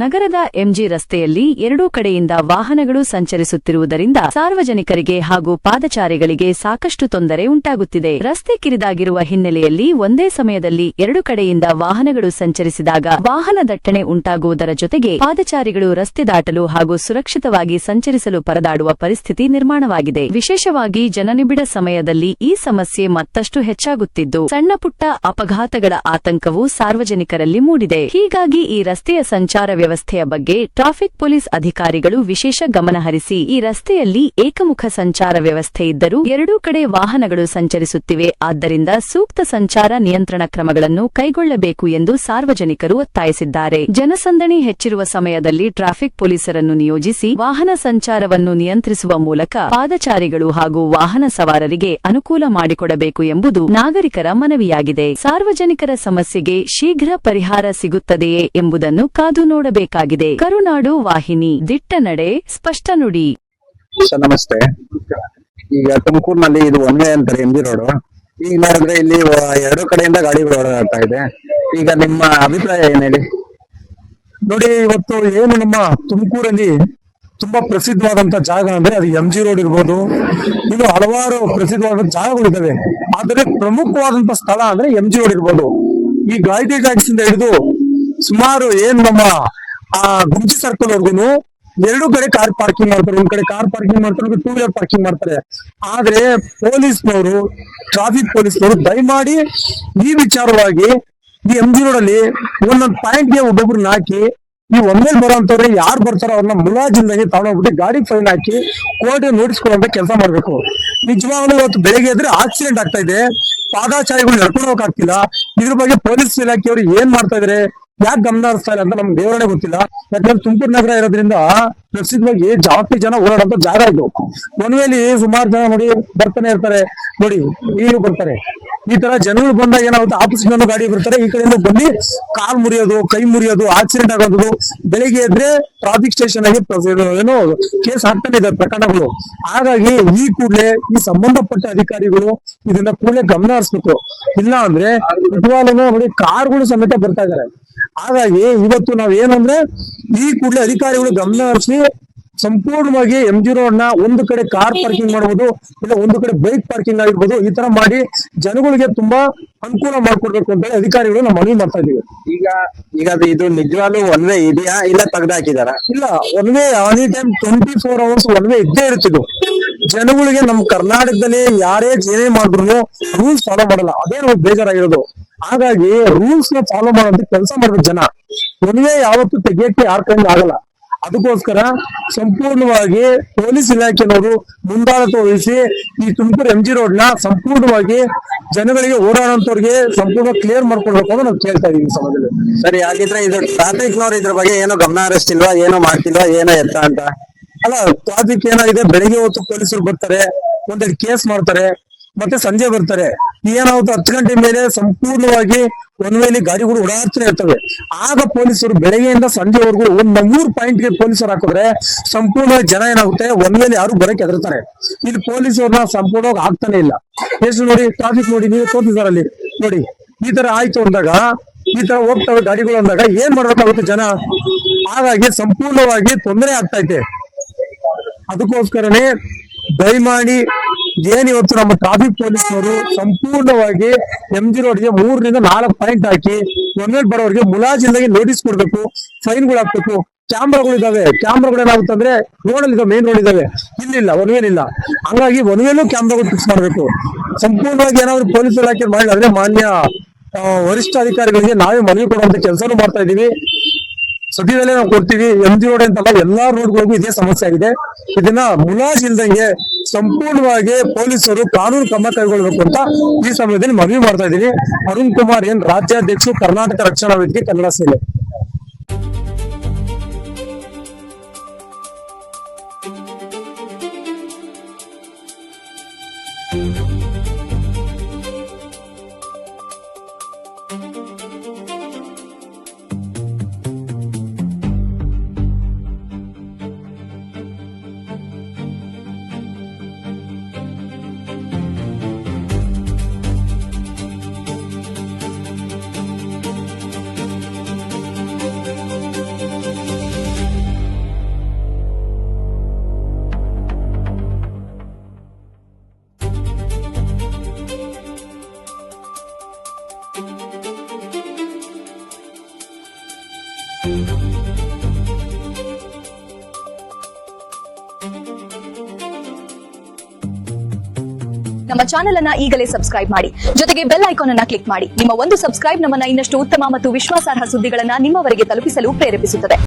ನಗರದ ಎಂಜಿ ರಸ್ತೆಯಲ್ಲಿ ಎರಡೂ ಕಡೆಯಿಂದ ವಾಹನಗಳು ಸಂಚರಿಸುತ್ತಿರುವುದರಿಂದ ಸಾರ್ವಜನಿಕರಿಗೆ ಹಾಗೂ ಪಾದಚಾರಿಗಳಿಗೆ ಸಾಕಷ್ಟು ತೊಂದರೆ ಉಂಟಾಗುತ್ತಿದೆ. ರಸ್ತೆ ಕಿರಿದಾಗಿರುವ ಹಿನ್ನೆಲೆಯಲ್ಲಿ ಒಂದೇ ಸಮಯದಲ್ಲಿ ಎರಡು ಕಡೆಯಿಂದ ವಾಹನಗಳು ಸಂಚರಿಸಿದಾಗ ವಾಹನ ದಟ್ಟಣೆ ಉಂಟಾಗುವುದರ ಜೊತೆಗೆ ಪಾದಚಾರಿಗಳು ರಸ್ತೆ ದಾಟಲು ಹಾಗೂ ಸುರಕ್ಷಿತವಾಗಿ ಸಂಚರಿಸಲು ಪರದಾಡುವ ಪರಿಸ್ಥಿತಿ ನಿರ್ಮಾಣವಾಗಿದೆ. ವಿಶೇಷವಾಗಿ ಜನನಿಬಿಡ ಸಮಯದಲ್ಲಿ ಈ ಸಮಸ್ಯೆ ಮತ್ತಷ್ಟು ಹೆಚ್ಚಾಗುತ್ತಿದ್ದು ಸಣ್ಣಪುಟ್ಟ ಅಪಘಾತಗಳ ಆತಂಕವು ಸಾರ್ವಜನಿಕರಲ್ಲಿ ಮೂಡಿದೆ. ಹೀಗಾಗಿ ಈ ರಸ್ತೆಯ ಸಂಚಾರ ವ್ಯವಸ್ಥೆಯ ಬಗ್ಗೆ ಟ್ರಾಫಿಕ್ ಪೊಲೀಸ್ ಅಧಿಕಾರಿಗಳು ವಿಶೇಷ ಗಮನಹರಿಸಿ ಈ ರಸ್ತೆಯಲ್ಲಿ ಏಕಮುಖ ಸಂಚಾರ ವ್ಯವಸ್ಥೆ ಇದ್ದರೂ ಎರಡೂ ಕಡೆ ವಾಹನಗಳು ಸಂಚರಿಸುತ್ತಿವೆ. ಆದ್ದರಿಂದ ಸೂಕ್ತ ಸಂಚಾರ ನಿಯಂತ್ರಣ ಕ್ರಮಗಳನ್ನು ಕೈಗೊಳ್ಳಬೇಕು ಎಂದು ಸಾರ್ವಜನಿಕರು ಒತ್ತಾಯಿಸಿದ್ದಾರೆ. ಜನಸಂದಣಿ ಹೆಚ್ಚಿರುವ ಸಮಯದಲ್ಲಿ ಟ್ರಾಫಿಕ್ ಪೊಲೀಸರನ್ನು ನಿಯೋಜಿಸಿ ವಾಹನ ಸಂಚಾರವನ್ನು ನಿಯಂತ್ರಿಸುವ ಮೂಲಕ ಪಾದಚಾರಿಗಳು ಹಾಗೂ ವಾಹನ ಸವಾರರಿಗೆ ಅನುಕೂಲ ಮಾಡಿಕೊಡಬೇಕು ಎಂಬುದು ನಾಗರಿಕರ ಮನವಿಯಾಗಿದೆ. ಸಾರ್ವಜನಿಕರ ಸಮಸ್ಯೆಗೆ ಶೀಘ್ರ ಪರಿಹಾರ ಸಿಗುತ್ತದೆಯೇ ಎಂಬುದನ್ನು ಕಾದು ನೋಡಬೇಕಾಗಿದೆ. ಕರುನಾಡು ವಾಹಿನಿ, ದಿಟ್ಟ ನಡೆ, ಸ್ಪಷ್ಟ ನುಡಿ. ನಮಸ್ತೆ. ಈಗ ತುಮಕೂರಿನಲ್ಲಿ ಇದು ಒನ್ ವೇ ಅಂತಾರೆ ಎಂಜಿ ರೋಡ್. ಈಗ ನೋಡಿದ್ರೆ ಇಲ್ಲಿ ಎರಡು ಕಡೆಯಿಂದ ಗಾಡಿಗಳು ಓಡಾಡ್ತಾ ಇದೆ. ಈಗ ನಿಮ್ಮ ಅಭಿಪ್ರಾಯ ಏನ್ ಹೇಳಿ? ನೋಡಿ, ಇವತ್ತು ಏನು ನಮ್ಮ ತುಮಕೂರಲ್ಲಿ ತುಂಬಾ ಪ್ರಸಿದ್ಧವಾದಂತ ಜಾಗ ಅಂದ್ರೆ ಅದು ಎಂಜಿ ರೋಡ್ ಇರ್ಬೋದು, ಇನ್ನು ಹಲವಾರು ಪ್ರಸಿದ್ಧವಾದಂತ ಜಾಗಗಳಿದ್ದಾವೆ. ಆದರೆ ಪ್ರಮುಖವಾದಂತ ಸ್ಥಳ ಅಂದ್ರೆ ಎಂಜಿ ರೋಡ್ ಇರ್ಬೋದು. ಈ ಗಾಯತ್ರಿ ಟ್ಯಾಕ್ಸ್ ಇಂದ ಹಿಡಿದು ಸುಮಾರು ಏನ್ ನಮ್ಮ ಗುಂಜಿ ಸರ್ಕಲ್ ವರ್ಗುನು ಎರಡು ಕಡೆ ಕಾರ್ ಪಾರ್ಕಿಂಗ್ ಮಾಡ್ತಾರೆ. ಒಂದ್ ಕಡೆ ಕಾರ್ ಪಾರ್ಕಿಂಗ್ ಮಾಡ್ತಾರೆ, ಟೂ ವೀಲರ್ ಪಾರ್ಕಿಂಗ್ ಮಾಡ್ತಾರೆ. ಆದ್ರೆ ಪೊಲೀಸ್ನವರು, ಟ್ರಾಫಿಕ್ ಪೊಲೀಸ್ನವರು ದಯಮಾಡಿ ಈ ವಿಚಾರವಾಗಿ ಈ ಎಂಜಿ ರೋಡ್ ಅಲ್ಲಿ ಒಂದೊಂದು ಪಾಯಿಂಟ್ಗೆ ಒಬ್ಬೊಬ್ರನ್ನ ಹಾಕಿ ಈ ಒಂದೇ ಬರೋಂತವ್ರೆ ಯಾರು ಬರ್ತಾರೋ ಅವ್ರನ್ನ ಮುಲಾಜಿಂದಾಗಿ ತಗೊಂಡೋಗ್ಬಿಟ್ಟು ಗಾಡಿ ಫೈನ್ ಹಾಕಿ ಕೋರ್ಟ್ ನೋಟಿಸ್ ಕೊಡುವಂತ ಕೆಲಸ ಮಾಡ್ಬೇಕು. ನಿಜವಾಗ್ಲೂ ಇವತ್ತು ಬೆಳಿಗ್ಗೆ ಎದ್ರೆ ಆಕ್ಸಿಡೆಂಟ್ ಆಗ್ತಾ ಇದೆ, ಪಾದಾಚಾರಿಗಳು ನಡ್ಕೊಂಡು ಹೋಗಕ್ಕಾಗ್ತಿಲ್ಲ. ಇದ್ರ ಬಗ್ಗೆ ಪೊಲೀಸ್ ಇಲಾಖೆಯವರು ಏನ್ ಮಾಡ್ತಾ ಇದಾರೆ, ಯಾಕೆ ಗಮನ ಹರಿಸ್ತಾ ಇಲ್ಲ ಅಂತ ನಮ್ಗೆ ದೇವರೇ ಗೊತ್ತಿಲ್ಲ. ಯಾಕಂದ್ರೆ ತುಮಕೂರು ನಗರ ಇರೋದ್ರಿಂದ ಪ್ರಸಿದ್ಧವಾಗಿ ಜಾಸ್ತಿ ಜನ ಓಡಾಡೋ ಜಾಗ ಇದು. ಒನ್ವೇಲಿ ಸುಮಾರು ಜನ ನೋಡಿ ಬರ್ತಾನೆ ಇರ್ತಾರೆ. ನೋಡಿ ಈಗಲೂ ಬರ್ತಾರೆ. ಈ ತರ ಜನಗಳು ಬಂದಾಗ ಏನಾಗುತ್ತೆ, ಆಫೀಸ್ನಲ್ಲೂ ಗಾಡಿ ಬರ್ತಾರೆ, ಈ ಕಡೆಯಿಂದ ಬಂದು ಕಾಲ್ ಮುರಿಯೋದು, ಕೈ ಮುರಿಯೋದು, ಆಕ್ಸಿಡೆಂಟ್ ಆಗೋದು. ಬೆಳಿಗ್ಗೆ ಎದ್ರೆ ಟ್ರಾಫಿಕ್ ಸ್ಟೇಷನ್ ಆಗಿ ಏನೋ ಕೇಸ್ ಹಾಕ್ತಾನೆ ಇದ್ದಾರೆ ಪ್ರಕರಣಗಳು. ಹಾಗಾಗಿ ಈ ಕೂಡಲೇ ಈ ಸಂಬಂಧಪಟ್ಟ ಅಧಿಕಾರಿಗಳು ಇದನ್ನ ಕೂಡಲೇ ಗಮನ ಹರಿಸ್ಬೇಕು. ಇಲ್ಲ ಅಂದ್ರೆ ನಿಜವಾಗ್ಲೂ ನೋಡಿ ಕಾರ್ಗಳು ಸಮೇತ ಬರ್ತಾ ಇದಾರೆ. ಹಾಗಾಗಿ ಇವತ್ತು ನಾವ್ ಏನಂದ್ರೆ ಈ ಕೂಡಲೇ ಅಧಿಕಾರಿಗಳು ಗಮನ ಹರಿಸಿ ಸಂಪೂರ್ಣವಾಗಿ ಎಂಜಿ ರೋಡ್ ನ ಒಂದು ಕಡೆ ಕಾರ್ ಪಾರ್ಕಿಂಗ್ ಮಾಡಬಹುದು, ಇಲ್ಲ ಒಂದು ಕಡೆ ಬೈಕ್ ಪಾರ್ಕಿಂಗ್ ಆಗಿರ್ಬೋದು. ಈ ತರ ಮಾಡಿ ಜನಗಳಿಗೆ ತುಂಬಾ ಅನುಕೂಲ ಮಾಡ್ಕೊಡ್ಬೇಕು ಅಂತ ಅಧಿಕಾರಿಗಳು ನಾವು ಮನವಿ ಮಾಡ್ತಾ ಇದೀವಿ. ಈಗ ಇದು ನಿಜವಾಗ್ಲೂ ಒನ್ ವೇ ಇದೆಯಾ ಇಲ್ಲ ತೆಗ್ದು ಹಾಕಿದಾರ? ಇಲ್ಲ, one way any time 24 hours one way ಇದ್ದೇ ಇರ್ತಿದ್ದು. ಜನಗಳಿಗೆ ನಮ್ಮ ಕರ್ನಾಟಕದಲ್ಲಿ ಯಾರೇ ಏನೇ ಮಾಡಿದ್ರು ರೂಲ್ಸ್ ಫಾಲೋ ಮಾಡಲ್ಲ. ಅದೇ ನಮ್ಗೆ ಬೇಜಾರಾಗಿರೋದು. ಹಾಗಾಗಿ ರೂಲ್ಸ್ ನ ಫಾಲೋ ಮಾಡುವಂತ ಕೆಲಸ ಮಾಡ್ಬೇಕು ಜನ. ಒನ್ ವೇ ಯಾವತ್ತೂ ತೆಗಿಯಕ್ಕೆ ಯಾರ ಕೈಯಿಂದ ಆಗಲ್ಲ. ಅದಕ್ಕೋಸ್ಕರ ಸಂಪೂರ್ಣವಾಗಿ ಪೊಲೀಸ್ ಇಲಾಖೆನವರು ಮುಂದಾಳತ್ವ ವಹಿಸಿ ಈ ತುಮಕೂರು ಎಂಜಿ ರೋಡ್ ನ ಸಂಪೂರ್ಣವಾಗಿ ಜನಗಳಿಗೆ ಓಡಾಡುವಂತವ್ರಿಗೆ ಸಂಪೂರ್ಣ ಕ್ಲಿಯರ್ ಮಾಡ್ಕೊಡ್ಬೇಕು ಅಂತ ನಾವು ಕೇಳ್ತಾ ಇದೀವಿ ಈ ಸಮಯದಲ್ಲಿ. ಸರಿ, ಹಾಗಿದ್ರೆ ಇದು ಟ್ರಾಫಿಕ್ ನವರು ಇದ್ರ ಬಗ್ಗೆ ಏನೋ ಗಮನ ಹರಿಸ್ತಿಲ್ವಾ, ಏನೋ ಮಾಡ್ತಿಲ್ವಾ, ಏನೋ ಎತ್ತ ಅಂತ? ಅಲ್ಲ, ಟ್ರಾಫಿಕ್ ಏನಾಗಿದೆ, ಬೆಳಿಗ್ಗೆ ಹೊತ್ತು ಪೊಲೀಸರು ಬರ್ತಾರೆ, ಒಂದೆರಡು ಕೇಸ್ ಮಾಡ್ತಾರೆ, ಮತ್ತೆ ಸಂಜೆ ಬರ್ತಾರೆ. ಏನಾಗುತ್ತೆ, 10 ಗಂಟೆ ಮೇಲೆ ಸಂಪೂರ್ಣವಾಗಿ ಒನ್ ವೇಲಿ ಗಾಡಿಗಳು ಓಡಾಡ್ತಾನೆ ಇರ್ತವೆ. ಆಗ ಪೊಲೀಸರು ಬೆಳಗ್ಗೆಯಿಂದ ಸಂಜೆವರೆಗೂ ಒಂದು 3 ಪಾಯಿಂಟ್ಗೆ ಪೊಲೀಸರು ಹಾಕಿದ್ರೆ ಸಂಪೂರ್ಣವಾಗಿ ಜನ ಏನಾಗುತ್ತೆ, ಒನ್ ವೇಲಿ ಯಾರು ಬರಕ್ಕೆ ಹೆದರ್ತಾರೆ. ಇಲ್ಲಿ ಪೊಲೀಸರನ್ನ ಸಂಪೂರ್ಣವಾಗಿ ಆಗ್ತಾನೆ ಇಲ್ಲ. ಎಷ್ಟು ನೋಡಿ ಟ್ರಾಫಿಕ್ ನೋಡಿ, ನೀವು ತೋರಿಸಿದಾರೆ ಅಲ್ಲಿ ನೋಡಿ. ಈ ತರ ಆಯ್ತು ಅಂದಾಗ, ಈ ತರ ಹೋಗ್ತವೆ ಗಾಡಿಗಳು ಅಂದಾಗ ಏನ್ ಮಾಡ್ಬೇಕಾಗುತ್ತೆ ಜನ? ಹಾಗಾಗಿ ಸಂಪೂರ್ಣವಾಗಿ ತೊಂದರೆ ಆಗ್ತಾ ಇದೆ. ಅದಕ್ಕೋಸ್ಕರನೇ ದಯಮಾಡಿ ಏನಿವತ್ತು ನಮ್ಮ ಟ್ರಾಫಿಕ್ ಪೊಲೀಸ್ನವರು ಸಂಪೂರ್ಣವಾಗಿ ಎಂಜಿ ರೋಡ್ಗೆ 3 ರಿಂದ 4 ಪಾಯಿಂಟ್ ಹಾಕಿ ಒನ್ ವೇ ಬರೋರಿಗೆ ಮುಲಾಜಿಂದಾಗಿ ನೋಟಿಸ್ ಕೊಡ್ಬೇಕು, ಫೈನ್ಗಳು ಹಾಕ್ಬೇಕು. ಕ್ಯಾಮ್ರಾಗಳು ಇದಾವೆ. ಕ್ಯಾಮ್ರಾಗಳು ಏನಾಗುತ್ತೆ ಅಂದ್ರೆ ರೋಡ್ ಅಲ್ಲಿ ಮೇನ್ ರೋಡ್ ಇದಾವೆ, ಇಲ್ಲಿಲ್ಲ, ಒನ್ ವೇಲ್ ಇಲ್ಲ. ಹಂಗಾಗಿ ಒನ್ ವೇಲು ಕ್ಯಾಮ್ರಾಗಳು ಫಿಕ್ಸ್ ಮಾಡ್ಬೇಕು. ಸಂಪೂರ್ಣವಾಗಿ ಏನಾದ್ರು ಪೊಲೀಸ್ ಇಲಾಖೆ ಮಾಡಿದ್ರೆ ಮಾನ್ಯ ವರಿಷ್ಠ ಅಧಿಕಾರಿಗಳಿಗೆ ನಾವೇ ಮನವಿ ಕೊಡುವಂತ ಕೆಲಸನೂ ಮಾಡ್ತಾ ಇದೀವಿ. ಸದ್ಯದಲ್ಲೇ ನಾವು ಕೊಡ್ತೀವಿ. ಎಂಜಿ ರೋಡ್ ಅಂತಲ್ಲ, ಎಲ್ಲಾ ರೋಡ್ಗಳಿಗೂ ಇದೇ ಸಮಸ್ಯೆ ಆಗಿದೆ. ಇದನ್ನ ಮುಲಾಜಿಲ್ದಂಗೆ ಸಂಪೂರ್ಣವಾಗಿ ಪೊಲೀಸರು ಕಾನೂನು ಕ್ರಮ ಕೈಗೊಳ್ಳಬೇಕು ಅಂತ ಈ ಸಮಯದಲ್ಲಿ ಮನವಿ ಮಾಡ್ತಾ ಇದೀವಿ. ಅರುಣ್ ಕುಮಾರ್ ಎನ್, ರಾಜ್ಯಾಧ್ಯಕ್ಷರು, ಕರ್ನಾಟಕ ರಕ್ಷಣಾ ವೇದಿಕೆ ಕನ್ನಡ ಸೇನೆ. ನಮ್ಮ ಚಾನೆಲ್ ಅನ್ನ ಈಗಲೇ ಸಬ್ಸ್ಕ್ರೈಬ್ ಮಾಡಿ, ಜೊತೆಗೆ ಬೆಲ್ ಐಕಾನ್ ಅನ್ನ ಕ್ಲಿಕ್ ಮಾಡಿ. ನಿಮ್ಮ ಒಂದು ಸಬ್ಸ್ಕ್ರೈಬ್ ನಮ್ಮನ್ನ ಇನ್ನಷ್ಟು ಉತ್ತಮ ಮತ್ತು ವಿಶ್ವಾಸಾರ್ಹ ಸುದ್ದಿಗಳನ್ನ ನಿಮ್ಮವರೆಗೆ ತಲುಪಿಸಲು ಪ್ರೇರೇಪಿಸುತ್ತದೆ.